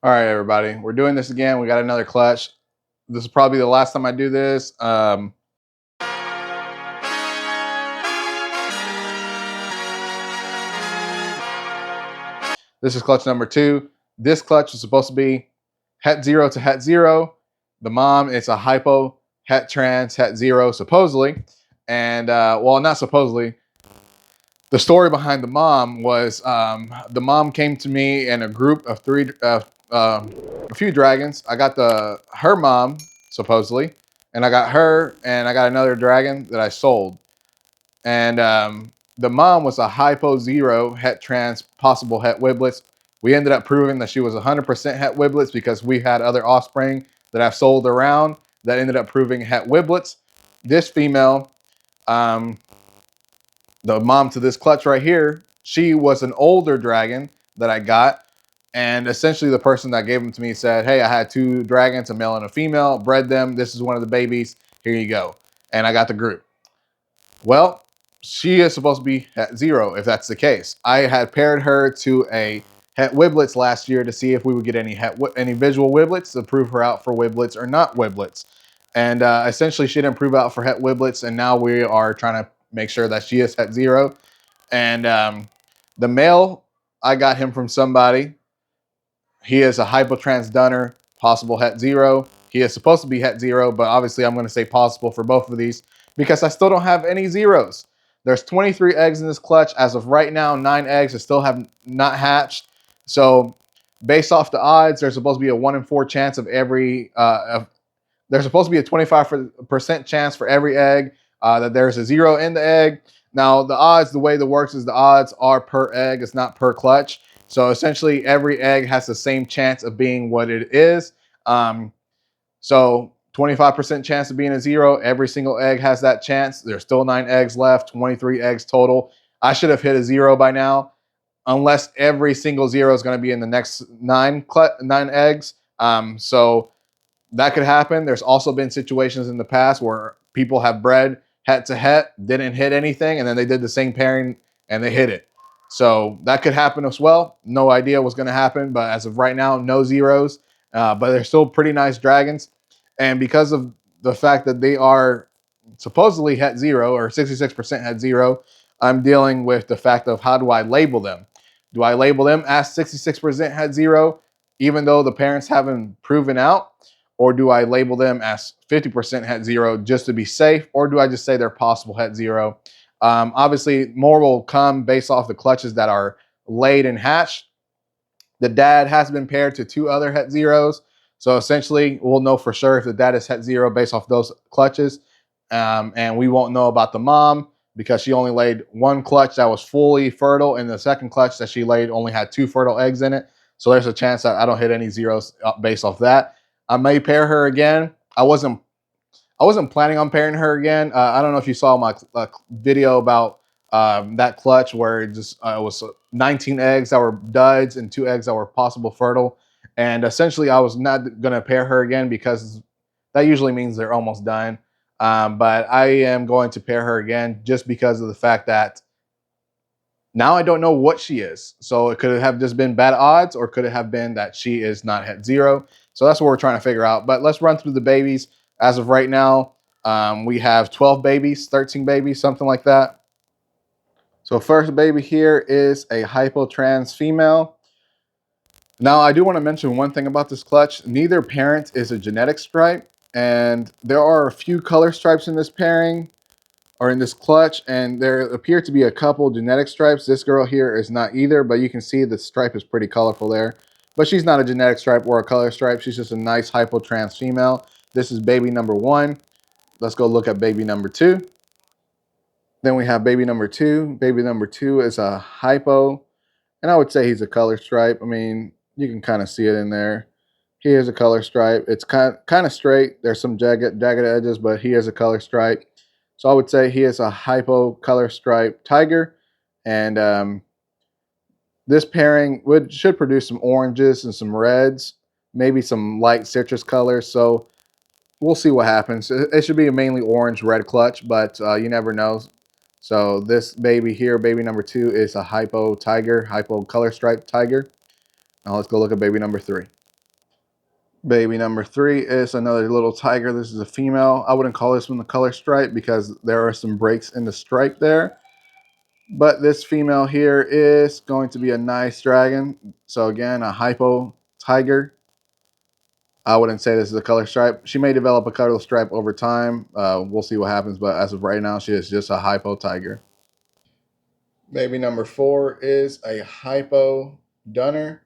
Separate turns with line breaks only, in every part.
All right, everybody, we're doing this again. We got another clutch. This is probably the last time I do this. This is clutch number 2. This clutch is supposed to be het 0 to het 0. The mom is a hypo het trans het 0 supposedly, and well, not supposedly. The story behind the mom was the mom came to me in a group of a few dragons. I got her mom supposedly, and I got her, and I got another dragon that I sold. And the mom was a hypo 0 het trans possible het wiblets. We ended up proving that she was 100% het wiblets because we had other offspring that I've sold around that ended up proving het wiblets. This female, the mom to this clutch right here, she was an older dragon that I got. And essentially the person that gave them to me said, hey, I had 2 dragons, a male and a female, bred them. This is one of the babies. Here you go. And I got the group. Well, she is supposed to be at 0 if that's the case. I had paired her to a het wiblets last year to see if we would get any visual wiblets to prove her out for wiblets or not wiblets. And essentially she didn't prove out for het wiblets, and now we are trying to make sure that she is het 0. And the male, I got him from somebody. He is a hypotrans dunner, possible het 0. He is supposed to be het 0, but obviously I'm going to say possible for both of these because I still don't have any zeros. There's 23 eggs in this clutch. As of right now, 9 eggs that still have not hatched. So based off the odds, there's supposed to be a 1 in 4 chance of every, there's supposed to be a 25% chance for every egg that there's a 0 in the egg. Now the odds, the way that works is the odds are per egg. It's not per clutch. So essentially every egg has the same chance of being what it is. So 25% chance of being a 0. Every single egg has that chance. There's still 9 eggs left, 23 eggs total. I should have hit a 0 by now, unless every single 0 is going to be in the next 9 eggs. So that could happen. There's also been situations in the past where people have bred het to het, didn't hit anything, and then they did the same pairing and they hit it. So that could happen as well. No idea what's going to happen, but as of right now, no zeros. But they're still pretty nice dragons. And because of the fact that they are supposedly het 0 or 66% het 0, I'm dealing with the fact of how do I label them? Do I label them as 66% het 0, even though the parents haven't proven out? Or do I label them as 50% het 0 just to be safe? Or do I just say they're possible het 0? Obviously, more will come based off the clutches that are laid and hatched. The dad has been paired to 2 other het 0s. So essentially, we'll know for sure if the dad is het 0 based off those clutches. And we won't know about the mom because she only laid 1 clutch that was fully fertile, and the second clutch that she laid only had 2 fertile eggs in it. So there's a chance that I don't hit any zeros based off that. I may pair her again. I wasn't planning on pairing her again. I don't know if you saw my video about that clutch where it was 19 eggs that were duds and 2 eggs that were possible fertile. And essentially, I was not going to pair her again because that usually means they're almost done. But I am going to pair her again just because of the fact that now I don't know what she is. So it could have just been bad odds, or could it have been that she is not het 0? So that's what we're trying to figure out. But let's run through the babies. As of right now, we have 12 babies, 13 babies, something like that. So first baby here is a hypotrans female. Now, I do want to mention one thing about this clutch. Neither parent is a genetic stripe, and there are a few color stripes in this pairing or in this clutch, and there appear to be a couple genetic stripes. This girl here is not either, but you can see the stripe is pretty colorful there. But she's not a genetic stripe or a color stripe. She's just a nice hypotrans female. This is baby number 1. Let's go look at baby number 2. Then we have baby number 2. Baby number 2 is a hypo, and I would say he's a color stripe. I mean, you can kind of see it in there. He is a color stripe. It's kind of straight. There's some jagged edges, but he is a color stripe. So I would say he is a hypo color stripe tiger. And this pairing should produce some oranges and some reds, maybe some light citrus colors. So we'll see what happens. It should be a mainly orange-red clutch, but you never know. So this baby here, baby number 2, is a hypo tiger, hypo color stripe tiger. Now let's go look at baby number 3. Baby number 3 is another little tiger. This is a female. I wouldn't call this one the color stripe because there are some breaks in the stripe there. But this female here is going to be a nice dragon. So again, a hypo tiger. I wouldn't say this is a color stripe. She may develop a color stripe over time. We'll see what happens. But as of right now, she is just a hypo tiger. Baby number 4 is a hypo dunner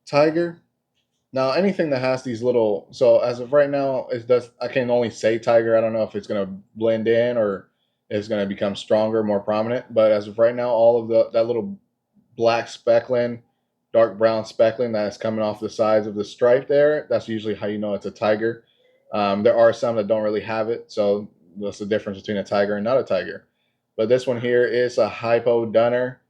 tiger. Now, anything that has these little, so as of right now, it does. I can only say tiger. I don't know if it's going to blend in or it's going to become stronger, more prominent. But as of right now, all of that little black speckling, dark brown speckling that is coming off the sides of the stripe there, that's usually how you know it's a tiger. There are some that don't really have it, so that's the difference between a tiger and not a tiger. But this one here is a hypo dunner.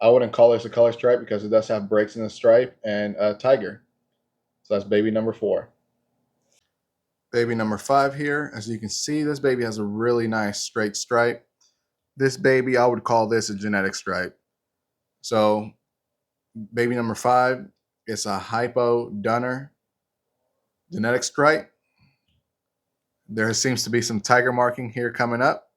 I wouldn't call this a color stripe because it does have breaks in the stripe and a tiger. So that's baby number 4. Baby number 5 here. As you can see, this baby has a really nice straight stripe. This baby, I would call this a genetic stripe. So baby number 5 is a hypo dunner genetic stripe. There seems to be some tiger marking here coming up.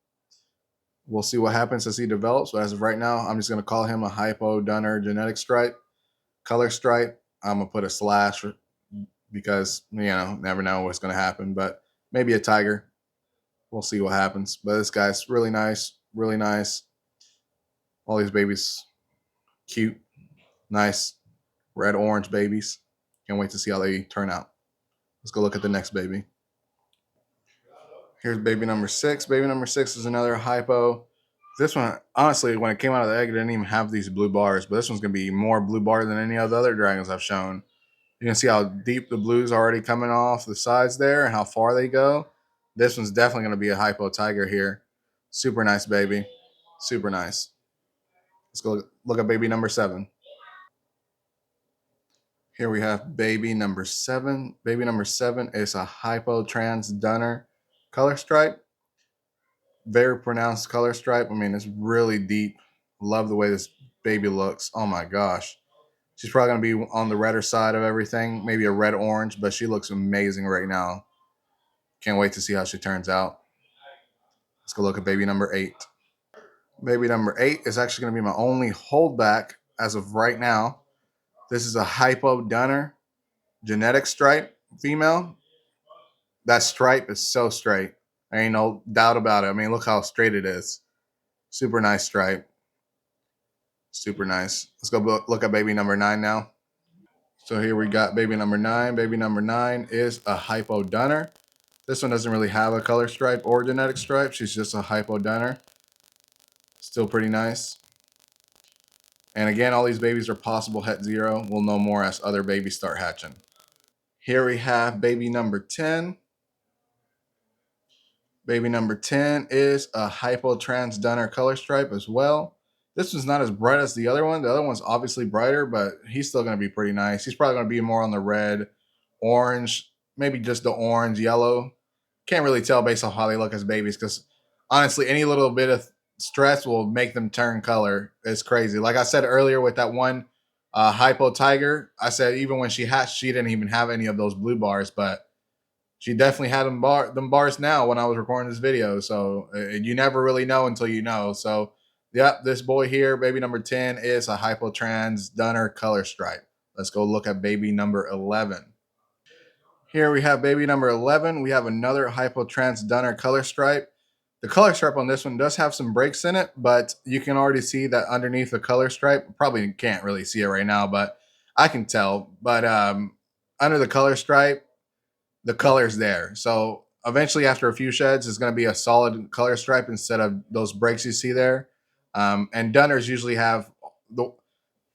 We'll see what happens as he develops. But as of right now, I'm just going to call him a hypo dunner genetic stripe. Color stripe, I'm going to put a slash because, never know what's going to happen. But maybe a tiger. We'll see what happens. But this guy's really nice, really nice. All these babies, cute, nice, red orange babies. Can't wait to see how they turn out. Let's go look at the next baby. Here's baby number 6. Baby number 6 is another hypo. This one, honestly, when it came out of the egg, it didn't even have these blue bars, but this one's going to be more blue bar than any of the other dragons I've shown. You can see how deep the blue's already coming off the sides there and how far they go. This one's definitely going to be a hypo tiger here. Super nice baby. Super nice. Let's go look at baby number 7. Here we have baby number 7. Baby number 7 is a hypo trans dunner color stripe. Very pronounced color stripe. I mean, it's really deep. Love the way this baby looks. Oh my gosh. She's probably going to be on the redder side of everything. Maybe a red orange, but she looks amazing right now. Can't wait to see how she turns out. Let's go look at baby number 8. Baby number 8 is actually going to be my only holdback as of right now. This is a hypo dunner genetic stripe female. That stripe is so straight. There ain't no doubt about it. I mean, look how straight it is. Super nice stripe. Super nice. Let's go look at baby number 9 now. So here we got baby number 9. Baby number 9 is a hypo dunner. This one doesn't really have a color stripe or genetic stripe. She's just a hypo dunner. Still pretty nice. And again, all these babies are possible het 0. We'll know more as other babies start hatching. Here we have baby number 10. Baby number 10 is a hypo trans dunner color stripe as well. This one's not as bright as the other one. The other one's obviously brighter, but he's still going to be pretty nice. He's probably going to be more on the red, orange, maybe just the orange, yellow. Can't really tell based on how they look as babies because honestly, any little bit of stress will make them turn color. It's crazy. Like I said earlier with that one hypo tiger, I said even when she hatched, she didn't even have any of those blue bars, but she definitely had them bars now when I was recording this video. So you never really know until you know. So yep, this boy here, baby number 10, is a hypotrans dunner color stripe. Let's go look at baby number 11. Here we have baby number 11. We have another hypotrans dunner color stripe. The color stripe on this one does have some breaks in it, but you can already see that underneath the color stripe, probably can't really see it right now, but I can tell. But under the color stripe, the color's there. So eventually, after a few sheds, it's going to be a solid color stripe instead of those breaks you see there. And dunners usually have the.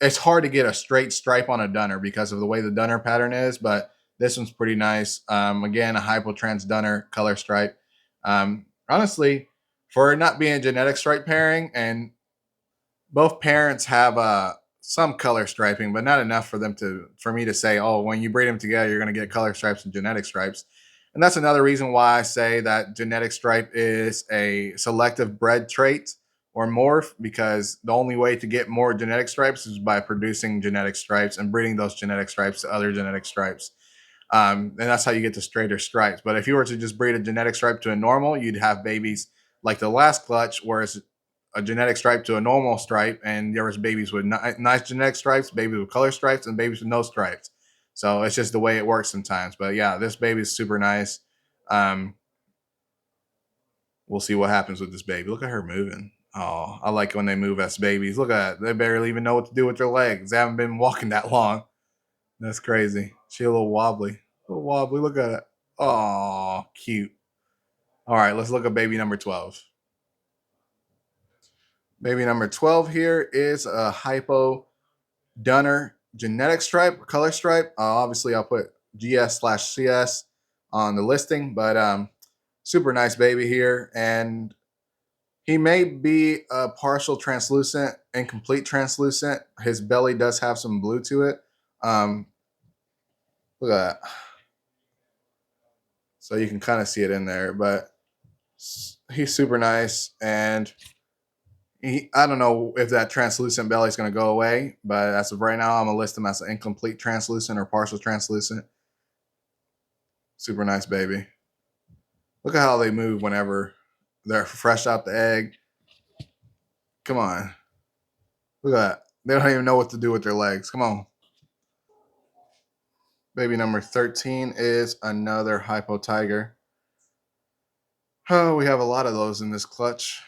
It's hard to get a straight stripe on a dunner because of the way the dunner pattern is, but this one's pretty nice. Again, a hypotrans dunner color stripe. Honestly, for not being a genetic stripe pairing and both parents have some color striping, but not enough for me to say, oh, when you breed them together, you're going to get color stripes and genetic stripes. And that's another reason why I say that genetic stripe is a selective bred trait or morph, because the only way to get more genetic stripes is by producing genetic stripes and breeding those genetic stripes to other genetic stripes. And that's how you get the straighter stripes. But if you were to just breed a genetic stripe to a normal, you'd have babies like the last clutch, where it's a genetic stripe to a normal stripe, and there was babies with nice genetic stripes, babies with color stripes, and babies with no stripes. So it's just the way it works sometimes. But yeah, this baby is super nice. Um, we'll see what happens with this baby. Look at her moving. Oh, I like when they move as babies. Look at that. They barely even know what to do with their legs. They haven't been walking that long. That's crazy. She a little wobbly. A little wobbly. Look at it. Oh, cute. All right, let's look at baby number 12. Baby number 12 here is a hypo Dunner genetic stripe, color stripe. Obviously, I'll put GS/CS on the listing, but super nice baby here. And he may be a partial translucent, incomplete translucent. His belly does have some blue to it. Look at that. So you can kind of see it in there, but he's super nice. And I don't know if that translucent belly is going to go away, but as of right now, I'm going to list him as an incomplete translucent or partial translucent. Super nice baby. Look at how they move whenever they're fresh out the egg. Come on. Look at that. They don't even know what to do with their legs. Come on. Baby number 13 is another hypo tiger. Oh, we have a lot of those in this clutch.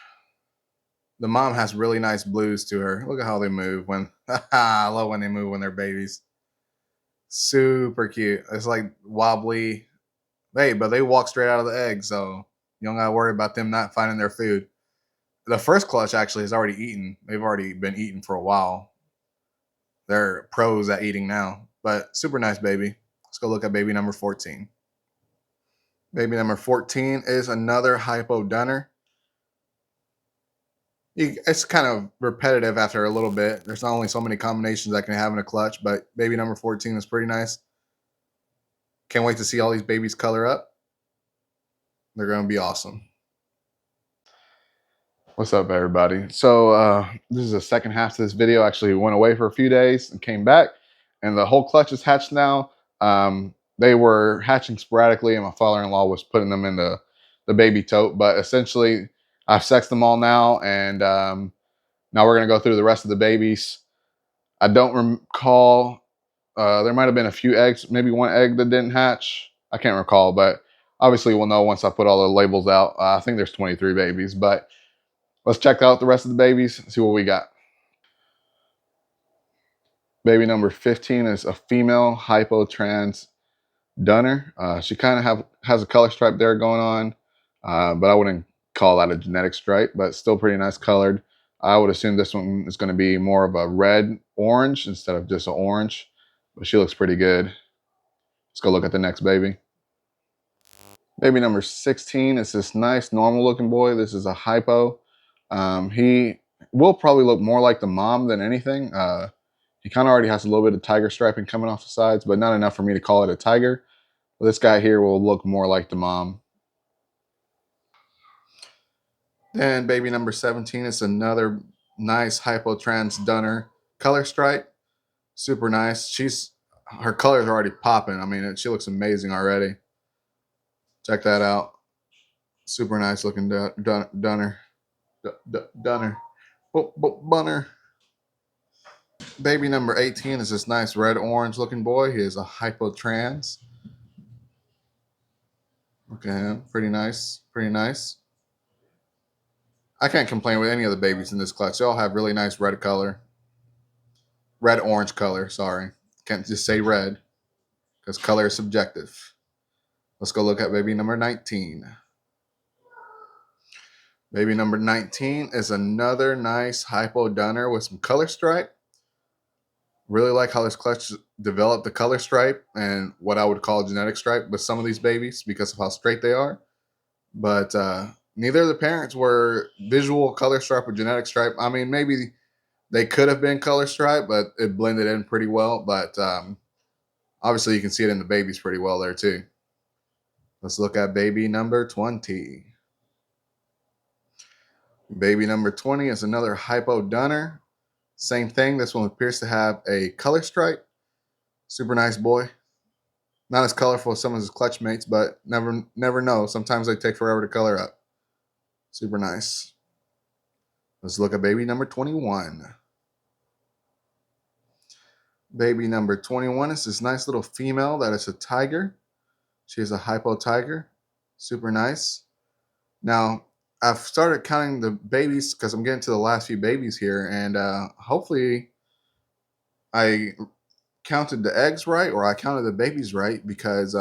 The mom has really nice blues to her. Look at how they move when I love when they move when they're babies. Super cute. It's like wobbly. Hey, but they walk straight out of the egg, so you don't gotta worry about them not finding their food. The first clutch actually has already eaten. They've already been eating for a while. They're pros at eating now. But super nice baby. Let's go look at baby number 14. Baby number 14 is another hypo dunner. It's kind of repetitive after a little bit. There's only so many combinations I can have in a clutch, but baby number 14 is pretty nice. Can't wait to see all these babies color up. They're going to be awesome. What's up, everybody? So this is the second half to this video. Actually went away for a few days and came back, and the whole clutch is hatched now. They were hatching sporadically, and my father-in-law was putting them in the baby tote. But essentially, I've sexed them all now, and now we're going to go through the rest of the babies. I don't recall. There might have been a few eggs, maybe one egg that didn't hatch. I can't recall, but obviously we'll know once I put all the labels out. I think there's 23 babies, but let's check out the rest of the babies, see what we got. Baby number 15 is a female hypotrans dunner. She kind of has a color stripe there going on, but I wouldn't call that a genetic stripe, but still pretty nice colored. I would assume this one is going to be more of a red orange instead of just an orange, but she looks pretty good. Let's go look at the next baby. Baby number 16 is this nice normal looking boy. This is a hypo. He will probably look more like the mom than anything. He kind of already has a little bit of tiger striping coming off the sides, but not enough for me to call it a tiger. But this guy here will look more like the mom. Then baby number 17 is another nice hypotrans dunner color stripe. Super nice. Her colors are already popping. I mean, she looks amazing already. Check that out. Super nice looking dunner. Dunner. Bunner. Baby number 18 is this nice red orange looking boy. He is a hypotrans. Okay, pretty nice. Pretty nice. I can't complain with any of the babies in this clutch. They all have really nice red color. Red orange color, sorry. Can't just say red because color is subjective. Let's go look at baby number 19. Baby number 19 is another nice hypo dunner with some color stripe. Really like how this clutch developed the color stripe and what I would call genetic stripe with some of these babies because of how straight they are. But neither of the parents were visual color stripe or genetic stripe. I mean, maybe they could have been color stripe, but it blended in pretty well. But obviously, you can see it in the babies pretty well there too. Let's look at baby number 20. Baby number 20 is another hypo dunner. Same thing. This one appears to have a color stripe. Super nice boy. Not as colorful as some of his clutch mates, but never know. Sometimes they take forever to color up. Super nice. Let's look at baby number 21. Baby number 21 is this nice little female that is a tiger. She is a hypo tiger. Super nice. Now, I've started counting the babies because I'm getting to the last few babies here, and hopefully I counted the eggs right or I counted the babies right, because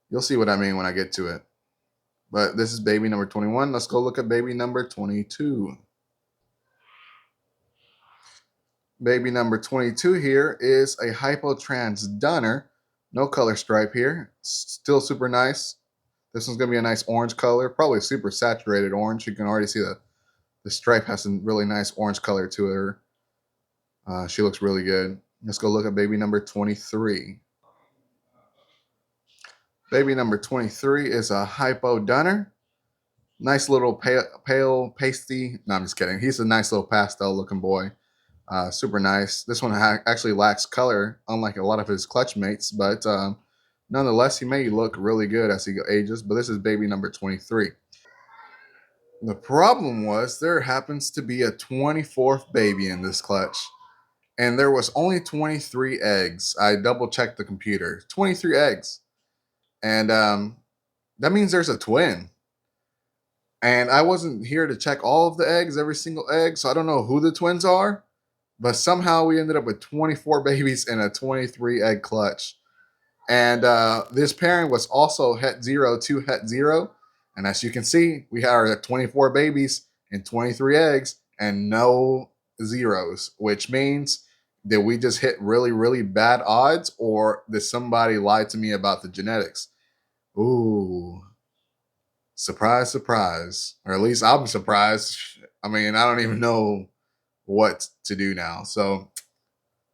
you'll see what I mean when I get to it. But this is baby number 21. Let's go look at baby number 22. Baby number 22 here is a hypotransdunner. No color stripe here. Still super nice. This one's going to be a nice orange color, probably super saturated orange. You can already see the stripe has some really nice orange color to her. She looks really good. Let's go look at baby number 23. Baby number 23 is a hypodunner. Nice little pale pasty. No, I'm just kidding. He's a nice little pastel looking boy. Super nice. This one actually lacks color, unlike a lot of his clutch mates, but nonetheless, he may look really good as he ages. But this is baby number 23. The problem was there happens to be a 24th baby in this clutch, and there was only 23 eggs. I double checked the computer. 23 eggs. And that means there's a twin. And I wasn't here to check all of the eggs, every single egg, so I don't know who the twins are. But somehow we ended up with 24 babies in a 23 egg clutch. And this pairing was also het 0 to het 0. And as you can see, we had 24 babies and 23 eggs and no zeros, which means that we just hit really, really bad odds, or that somebody lied to me about the genetics. Ooh, surprise, surprise. Or at least I'm surprised. I mean, I don't even know what to do now. So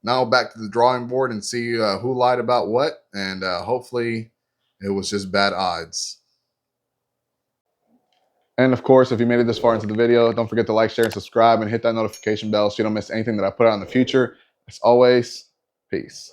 now back to the drawing board and see who lied about what, and hopefully it was just bad odds. And of course, if you made it this far into the video, don't forget to like, share, and subscribe, and hit that notification bell so you don't miss anything that I put out in the future. As always, peace.